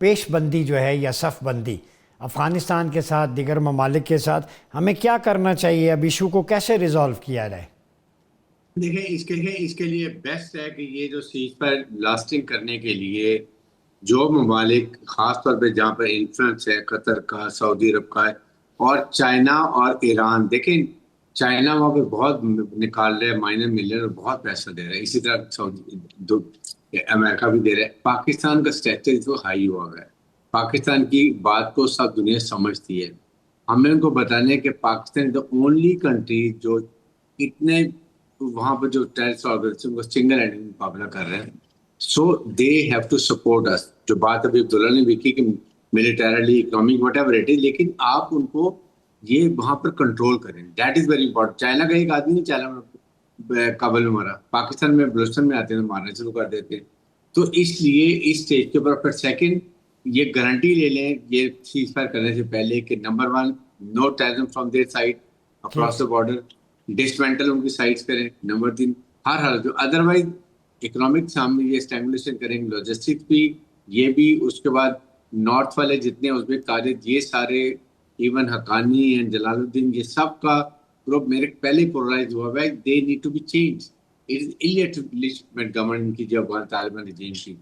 Speaker 1: پیش بندی جو ہے یا صف بندی افغانستان کے ساتھ دیگر ممالک کے ساتھ ہمیں کیا کرنا چاہیے، اب ایشو کو کیسے ریزالو کیا جائے؟
Speaker 2: دیکھیں اس کے لیے بیسٹ ہے کہ یہ جو سیز فائر لاسٹنگ کرنے کے لیے جو ممالک خاص طور پہ جہاں پر انفلوئنس ہے، قطر کا، سعودی عرب کا اور چائنا اور ایران. دیکھیں چائنا وہاں پہ بہت نکال رہے ہیں، مائنر ملین اور بہت پیسہ دے رہے ہیں. اسی طرح امریکہ بھی دے رہا ہے. پاکستان کا اسٹیٹس تو ہائی ہوا ہے. پاکستان کی بات کو سب دنیا سمجھتی ہے. ہمیں ان کو بتانا ہے کہ پاکستان از دا اونلی کنٹری جو اتنے وہاں پر جو ٹیررسٹ آرگنائزیشن کو سنگل ہینڈ مقابلہ کر رہے ہیں. سو دے ہیو ٹو سپورٹ اس. جو بات ابھی عبداللہ نے بھی کی کہ militarily economic what ever it is, لیکن آپ ان کو یہ وہاں پر کنٹرول کریں. That is very important. China کا ایک آدمی نہیں چائنا میں کابل میں مرا، پاکستان میں بلوچستان میں آتے ہیں مارنا شروع کر دیتے ہیں. تو اس لیے اس اسٹیج کے اوپر پھر سیکنڈ یہ گارنٹی لے لیں یہ سیز فائر کرنے سے پہلے کہ number 1 no terrorism from their side across the border, dismantle ان کی سائٹس کریں. نمبر 3 ہر حالت جو ادروائز اکنامک سامنے یہ اسٹیمولیشن کریں گے، لاجسٹکس بھی یہ بھی، اس کے بعد نارتھ والے جتنے ازبک تاجک یہ سارے ایون حقانی اینڈ جلال الدین یہ سب کا گروپ میرے پہلے پولرائز ہوا ہے. They need to be change. It is ایلیٹمنٹ گورنمنٹ کی جو افغان طالبان رجیم کی،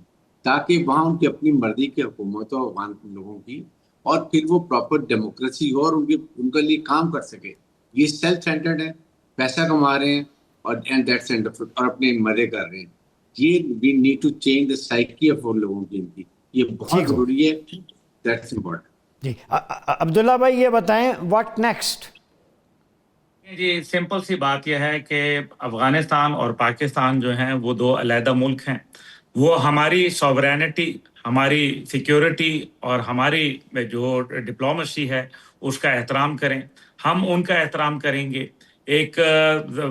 Speaker 2: تاکہ وہاں ان کی اپنی مرضی کی حکومت ہو افغان لوگوں کی، اور پھر وہ پراپر ڈیموکریسی ہو اور ان کے لیے کام کر سکے. یہ سیلف سینٹرڈ ہے، پیسہ کما رہے ہیں اور اپنے مزے کر رہے ہیں. یہ we need to change the psyche of لوگوں کی، ان کی یہ بہت ضروری ہے. That's important.
Speaker 1: جی عبداللہ بھائی یہ بتائیں واٹ نیکسٹ؟
Speaker 3: جی سمپل سی بات یہ ہے کہ افغانستان اور پاکستان جو ہیں وہ دو علیحدہ ملک ہیں. وہ ہماری سوورینٹی، ہماری سیکیورٹی اور ہماری جو ڈپلومیسی ہے اس کا احترام کریں. ہم ان کا احترام کریں گے. ایک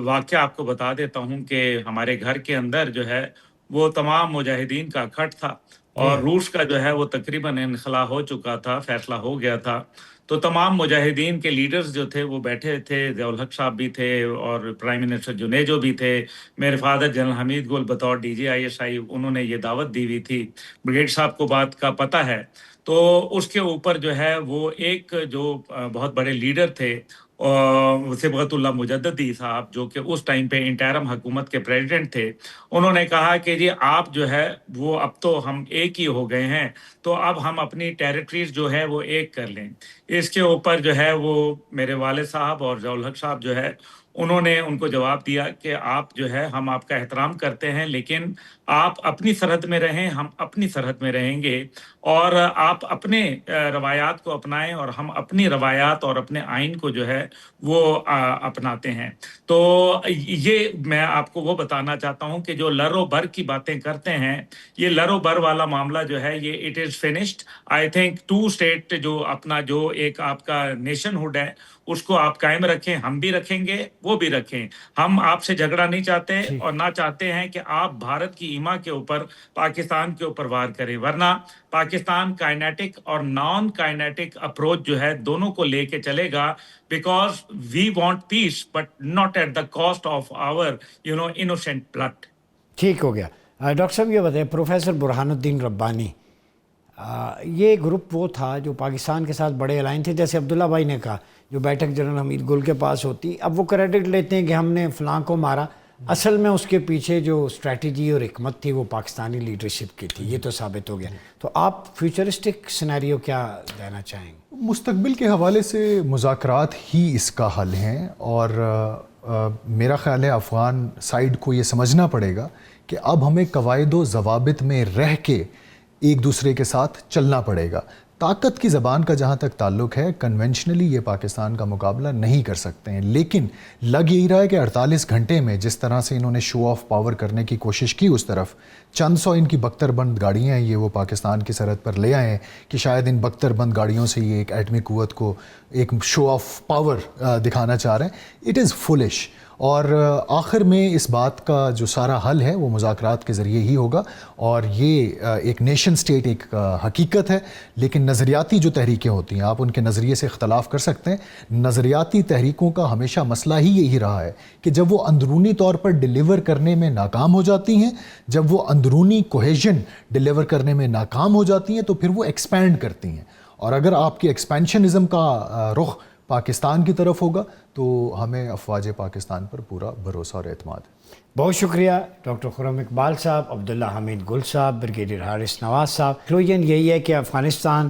Speaker 3: واقعہ آپ کو بتا دیتا ہوں کہ ہمارے گھر کے اندر جو ہے وہ تمام مجاہدین کا اکٹھ تھا، اور روس کا جو ہے وہ تقریباً انخلا ہو چکا تھا، فیصلہ ہو گیا تھا. تو تمام مجاہدین کے لیڈرز جو تھے وہ بیٹھے تھے. ضیاء الحق صاحب بھی تھے اور پرائم منسٹر جنیجو بھی تھے. میرے فادر جنرل حمید گل بطور DGISI انہوں نے یہ دعوت دی ہوئی تھی. بریگیڈ صاحب کو بات کا پتہ ہے. تو اس کے اوپر جو ہے وہ ایک جو بہت بڑے لیڈر تھے صبغت اللہ مجددی صاحب، جو کہ اس ٹائم پہ انٹرم حکومت کے پریزیڈنٹ تھے، انہوں نے کہا کہ جی آپ جو ہے وہ اب تو ہم ایک ہی ہو گئے ہیں، تو اب ہم اپنی ٹیریٹریز جو ہے وہ ایک کر لیں. اس کے اوپر جو ہے وہ میرے والد صاحب اور ضیاء الحق صاحب جو ہے انہوں نے ان کو جواب دیا کہ آپ جو ہے ہم آپ کا احترام کرتے ہیں، لیکن آپ اپنی سرحد میں رہیں، ہم اپنی سرحد میں رہیں گے، اور آپ اپنے روایات کو اپنائیں اور ہم اپنی روایات اور اپنے آئین کو جو ہے وہ اپناتے ہیں. تو یہ میں آپ کو وہ بتانا چاہتا ہوں کہ جو لر و بر کی باتیں کرتے ہیں، یہ لر و بر والا معاملہ جو ہے یہ it is finished. I think 2 state جو اپنا جو ایک آپ کا نیشن ہوڈ ہے اس کو آپ قائم رکھیں، ہم بھی رکھیں گے، وہ بھی رکھیں. ہم آپ سے جھگڑا نہیں چاہتے اور نہ چاہتے ہیں کہ آپ بھارت کی ایما کے اوپر پاکستان کے اوپر وار کریں. ورنہ پاکستان کائنیٹک اور نان کائنیٹک اپروچ جو ہے دونوں کو لے کے چلے گا، because we want peace but not at the cost of our innocent blood.
Speaker 1: ٹھیک ہو گیا. ڈاکٹر صاحب یہ بتائیں، پروفیسر برہان الدین ربانی یہ گروپ وہ تھا جو پاکستان کے ساتھ بڑے الائن تھے، جیسے عبداللہ بھائی نے کہا جو بیٹھک جنرل حمید گل کے پاس ہوتی، اب وہ کریڈٹ لیتے ہیں کہ ہم نے فلاں کو مارا. اصل میں اس کے پیچھے جو اسٹریٹجی اور حکمت تھی وہ پاکستانی لیڈرشپ کی تھی. یہ تو ثابت ہو گیا. تو آپ فیوچرسٹک سینیریو کیا دینا چاہیں گے؟
Speaker 4: مستقبل کے حوالے سے مذاکرات ہی اس کا حل ہیں، اور میرا خیال ہے افغان سائیڈ کو یہ سمجھنا پڑے گا کہ اب ہمیں قواعد و ضوابط میں رہ کے ایک دوسرے کے ساتھ چلنا پڑے گا. طاقت کی زبان کا جہاں تک تعلق ہے، کنونشنلی یہ پاکستان کا مقابلہ نہیں کر سکتے ہیں، لیکن لگ یہی رہا ہے کہ 48 گھنٹے میں جس طرح سے انہوں نے شو آف پاور کرنے کی کوشش کی، اس طرف چند سو ان کی بختر بند گاڑیاں ہیں، یہ وہ پاکستان کی سرحد پر لے آئے ہیں کہ شاید ان بختر بند گاڑیوں سے یہ ایک ایٹمی قوت کو ایک شو آف پاور دکھانا چاہ رہے ہیں. It is foolish. اور آخر میں اس بات کا جو سارا حل ہے وہ مذاکرات کے ذریعے ہی ہوگا. اور یہ ایک نیشن سٹیٹ ایک حقیقت ہے، لیکن نظریاتی جو تحریکیں ہوتی ہیں آپ ان کے نظریے سے اختلاف کر سکتے ہیں. نظریاتی تحریکوں کا ہمیشہ مسئلہ ہی یہی رہا ہے کہ جب وہ اندرونی طور پر ڈیلیور کرنے میں ناکام ہو جاتی ہیں، جب وہ اندرونی کوہیژن ڈیلیور کرنے میں ناکام ہو جاتی ہیں، تو پھر وہ ایکسپینڈ کرتی ہیں. اور اگر آپ کی ایکسپینشنزم کا رخ پاکستان کی طرف ہوگا تو ہمیں افواج پاکستان پر پورا بھروسہ اور اعتماد ہے.
Speaker 1: بہت شکریہ ڈاکٹر خرم اقبال صاحب، عبداللہ حمید گل صاحب، بریگیڈیئر حارث نواز صاحب. کنکلوژن یہی ہے کہ افغانستان